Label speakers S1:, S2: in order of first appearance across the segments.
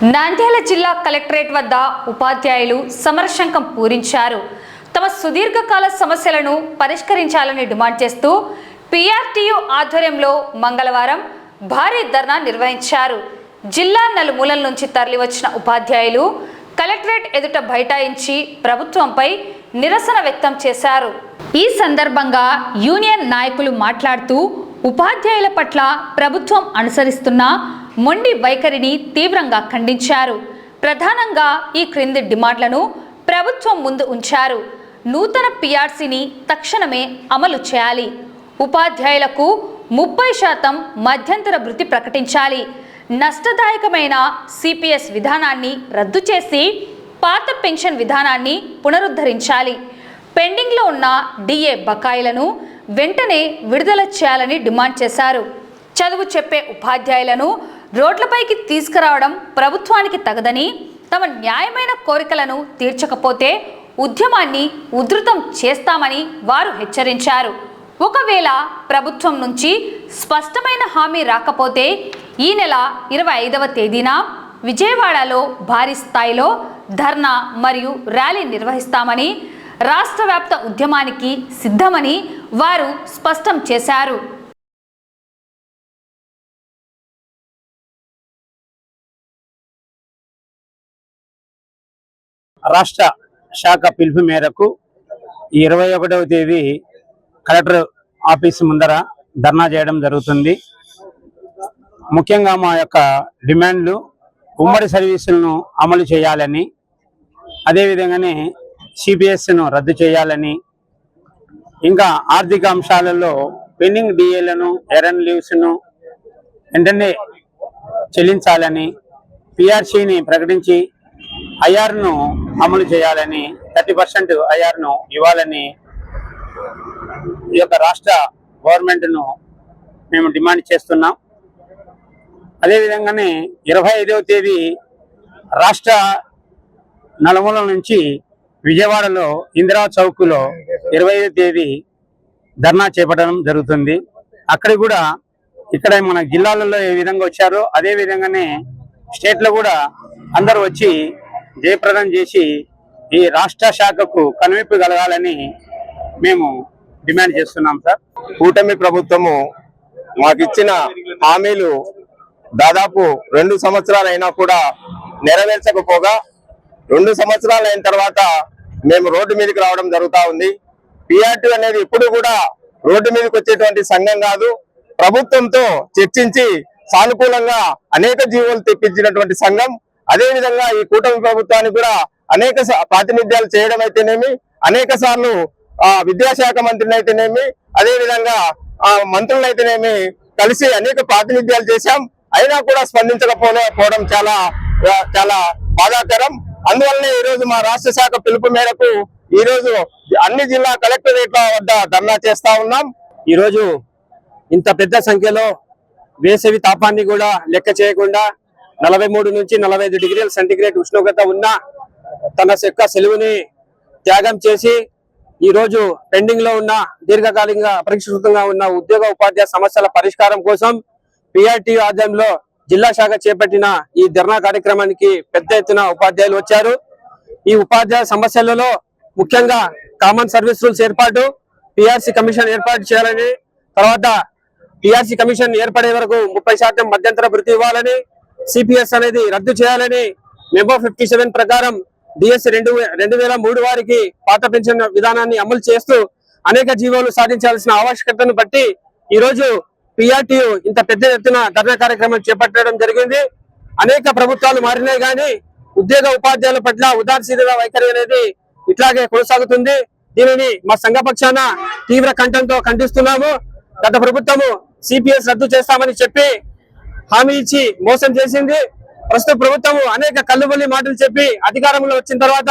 S1: నంద్యాల జిల్లా కలెక్టరేట్ వద్ద ఉపాధ్యాయులు సమరశంఖం పూరించారు. తమ సుదీర్ఘకాల సమస్యలను పరిష్కరించాలని డిమాండ్ చేస్తూ పీఆర్టీయూ ఆధ్వర్యంలో మంగళవారం భారీ ధర్నా నిర్వహించారు. జిల్లా నలుమూలల నుంచి తరలివచ్చిన ఉపాధ్యాయులు కలెక్టరేట్ ఎదుట బైఠాయించి ప్రభుత్వంపై నిరసన వ్యక్తం చేశారు. ఈ సందర్భంగా యూనియన్ నాయకులు మాట్లాడుతూ ఉపాధ్యాయుల పట్ల ప్రభుత్వం అనుసరిస్తున్న మొండి వైఖరిని తీవ్రంగా ఖండించారు. ప్రధానంగా ఈ క్రింది డిమాండ్లను ప్రభుత్వం ముందు ఉంచారు. నూతన పీఆర్సీని తక్షణమే అమలు చేయాలి. ఉపాధ్యాయులకు 30% మధ్యంతర భృతి ప్రకటించాలి. నష్టదాయకమైన సిపిఎస్ విధానాన్ని రద్దు చేసి పాత పెన్షన్ విధానాన్ని పునరుద్ధరించాలి. పెండింగ్లో ఉన్న డిఏ బకాయిలను వెంటనే విడుదల చేయాలని డిమాండ్ చేశారు. చదువు చెప్పే ఉపాధ్యాయులను రోడ్లపైకి తీసుకురావడం ప్రభుత్వానికి తగదని, తమ న్యాయమైన కోరికలను తీర్చకపోతే ఉద్యమాన్ని ఉధృతం చేస్తామని వారు హెచ్చరించారు. ఒకవేళ ప్రభుత్వం నుంచి స్పష్టమైన హామీ రాకపోతే ఈ నెల 25వ తేదీన విజయవాడలో భారీ స్థాయిలో ధర్నా మరియు ర్యాలీ నిర్వహిస్తామని, రాష్ట్ర వ్యాప్త ఉద్యమానికి సిద్ధమని వారు స్పష్టం చేశారు.
S2: రాష్ట్ర శాఖ పిలుపు మేరకు 21వ తేదీ కలెక్టర్ ఆఫీస్ ముందర ధర్నా చేయడం జరుగుతుంది. ముఖ్యంగా మా యొక్క డిమాండ్లు ఉమ్మడి సర్వీసులను అమలు చేయాలని, అదేవిధంగానే సిపిఎస్ను రద్దు చేయాలని, ఇంకా ఆర్థిక అంశాలలో పెండింగ్ డిఏలను, ఎర్న్ లీవ్స్ను వెంటనే చెల్లించాలని, పిఆర్సీని ప్రకటించి ఐఆర్ను అమలు చేయాలని, 30% ఐఆర్ను ఇవ్వాలని ఈ యొక్క రాష్ట్ర గవర్నమెంట్ను మేము డిమాండ్ చేస్తున్నాం. అదేవిధంగానే 25వ తేదీ రాష్ట్ర నలుమూలల నుంచి విజయవాడలో ఇందిరా చౌక్లో 25వ తేదీ ధర్నా చేపట్టడం జరుగుతుంది. అక్కడ కూడా ఇక్కడ మన జిల్లాలలో ఏ విధంగా వచ్చారో అదే విధంగానే స్టేట్లో కూడా అందరూ వచ్చి జయప్రదం చేసి ఈ రాష్ట్ర శాఖకు కనువిప్పు కలగాలని మేము డిమాండ్ చేస్తున్నాం. సార్,
S3: కూటమి ప్రభుత్వము మాకిచ్చిన హామీలు దాదాపు 2 సంవత్సరాలు అయినా కూడా నెరవేర్చకపోగా 2 సంవత్సరాలు అయిన తర్వాత మేము రోడ్డు మీదకి రావడం జరుగుతూ ఉంది. పీఆర్టీ అనేది ఇప్పుడు కూడా రోడ్డు మీదకి వచ్చేటువంటి సంఘం కాదు. ప్రభుత్వంతో చర్చించి సానుకూలంగా అనేక జీవోలు తెప్పించినటువంటి సంఘం. అదే విధంగా ఈ కూటమి ప్రభుత్వానికి కూడా అనేక ప్రాతినిధ్యాలు చేయడం అయితేనేమి, అనేక సార్లు విద్యాశాఖ మంత్రిని అయితేనేమి, అదే విధంగా మంత్రులైతేనేమి కలిసి అనేక ప్రాతినిధ్యాలు చేశాం. అయినా కూడా స్పందించకపోవడం చాలా చాలా బాధాకరం. అందువల్లనే ఈ రోజు మా రాష్ట్ర శాఖ పిలుపు మేరకు ఈ రోజు అన్ని జిల్లా కలెక్టరేట్ల వద్ద ధర్నా చేస్తా ఉన్నాం.
S2: ఈ రోజు ఇంత పెద్ద సంఖ్యలో వేసవి తాపాన్ని కూడా లెక్క చేయకుండా 43 నుంచి 45 డిగ్రీల సెంటీగ్రేడ్ ఉష్ణోగ్రత ఉన్న తన యొక్క సెలవుని త్యాగం చేసి ఈ రోజు పెండింగ్ లో ఉన్న దీర్ఘకాలికంగా అపరిష్కృతంగా ఉన్న ఉద్యోగ ఉపాధ్యాయ సమస్యల పరిష్కారం కోసం పీఆర్టీ ఆధ్వర్యంలో జిల్లా శాఖ చేపట్టిన ఈ ధర్నా కార్యక్రమానికి పెద్ద ఎత్తున ఉపాధ్యాయులు వచ్చారు. ఈ ఉపాధ్యాయ సమస్యలలో ముఖ్యంగా కామన్ సర్వీస్ రూల్స్ ఏర్పాటు, పీఆర్సీ కమిషన్ ఏర్పాటు చేయాలని, తర్వాత పీఆర్సీ కమిషన్ ఏర్పడే వరకు 30% మధ్యంతర భృతి ఇవ్వాలని, సిపిఎస్ అనేది రద్దు చేయాలని, మెమో 57 ప్రకారం డిఎస్ 2003 వారికి పాత పెన్షన్ విధానాన్ని అమలు చేస్తూ అనేక జీవోలు సాధించాల్సిన ఆవశ్యకతను బట్టి ఈ రోజు పీఆర్టీయూ ఇంత పెద్ద ఎత్తున ధర్నా కార్యక్రమం చేపట్టడం జరిగింది. అనేక ప్రభుత్వాలు మారినాయి కానీ ఉద్యోగ ఉపాధ్యాయుల పట్ల ఉదాసీనత వైఖరి అనేది ఇట్లాగే కొనసాగుతుంది. దీనిని మా సంఘ పక్షాన తీవ్ర కంఠంతో ఖండిస్తున్నాము. గత ప్రభుత్వము సిపిఎస్ రద్దు చేస్తామని చెప్పి హామీ ఇచ్చి మోసం చేసింది. ప్రస్తుత ప్రభుత్వము అనేక కల్లుబల్లి మాటలు చెప్పి అధికారంలో వచ్చిన తర్వాత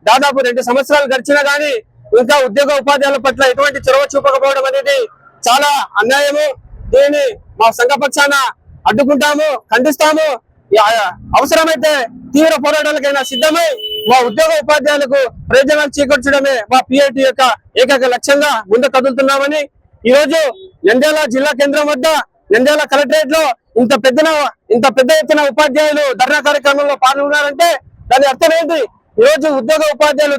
S2: దాదాపు 2 సంవత్సరాలు గడిచినా గానీ ఇంకా ఉద్యోగ ఉపాధ్యాయుల పట్ల ఎటువంటి చొరవ చూపకపోవడం అనేది చాలా అన్యాయము. దీనిని మా సంఘ పక్షాన అడ్డుకుంటాము, ఖండిస్తాము. అవసరమైతే తీవ్ర పోరాటాలకైనా సిద్ధమై మా ఉద్యోగ ఉపాధ్యాయులకు ప్రయోజనాలు చేకూర్చడమే మా పీఆర్టీ యొక్క ఏకైక లక్ష్యంగా ముందు కదులుతున్నామని ఈ రోజు నంద్యాల జిల్లా కేంద్రం వద్ద నంద్యాల కలెక్టరేట్ లో ఇంత పెద్ద ఎత్తున ఉపాధ్యాయులు ధర్నా కార్యక్రమంలో పాల్గొన్నారంటే దాని అర్థం ఏంటి? ఈ రోజు ఉద్యోగ ఉపాధ్యాయులు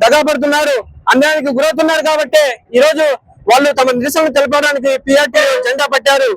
S2: దగా పడుతున్నారు, అన్యాయానికి గురవుతున్నారు కాబట్టి ఈ రోజు వాళ్ళు తమ నిరసన తెలపడానికి పిఆర్టీ జెండా పట్టారు.